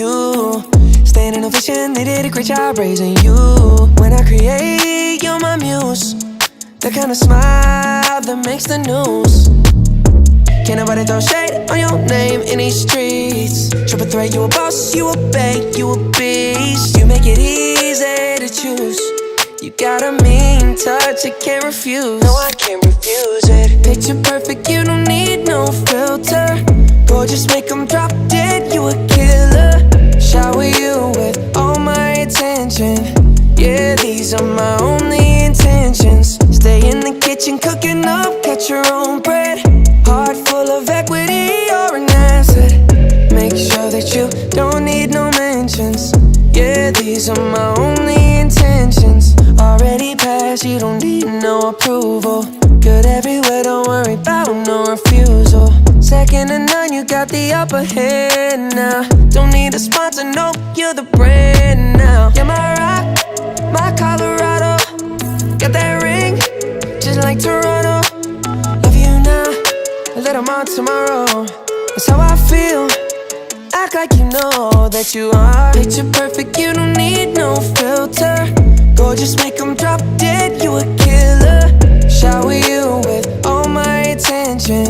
you. Staying in a vision, they did a great job raising you. When I create, you're my muse. The kind of smile that makes the news. Can't nobody throw shade on your name in these streets. Triple threat, you a boss, you a bank, you a beast. You make it easy to choose. You got a mean touch, I can't refuse. No, I can't refuse it. Picture perfect, you don't need no filter. Gorgeous, make them drop dead, you a killer. Shower you with all my attention. Yeah, these are my only intentions. Stay in the kitchen, cooking up, catch your own bread. Heart full of equity, you're an asset. Make sure that you don't need no mentions. Yeah, these are my only intentions. Already passed, you don't need no approval. Good everywhere, don't worry about no refusal. Second to none, you got the upper hand now. Don't need a sponsor, no, you're the brand now. You're my rock, my Colorado. Got that ring, just like Toronto. Love you now, a little more tomorrow. That's how I feel. Act like you know that you are. Picture perfect, you don't need no filter. Gorgeous, make them drop dead, you a killer. Shower you with all my attention.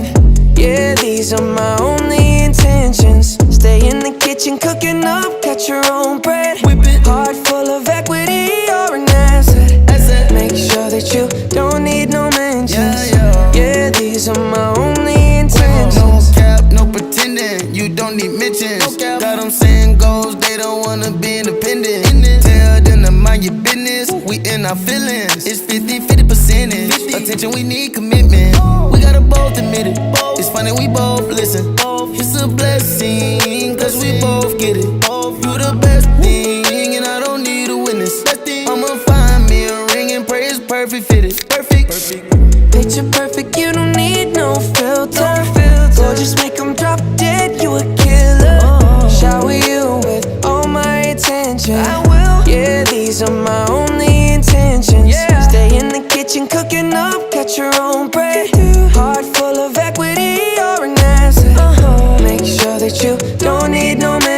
Yeah, these are my only intentions. Stay in the kitchen, cooking up, catch your own bread. Heart full of equity, you're an asset. Make sure that you don't need no mentions. Yeah, these are my only intentions. No cap, no pretending, you don't need mentions. Got them saying goals, they don't wanna be independent. Tell them to mind your business, we in our feelings. It's 50-50 percentage. Attention, we need commitment. We gotta both admit it. It's funny, we both listen. It's a blessing, cause we both get it. You the best thing, and I don't need a witness. I'ma find me a ring and pray it's perfect fitted. Perfect. Picture perfect, you don't need no filter. Gorgeous, make them drop dead, you a killer. Shower you with all my attention. I will. Yeah, these are my only intentions. Stay in the kitchen, cooking up, catch your own bread. Heart full of equity, you're an asset. Make sure that you don't need no man.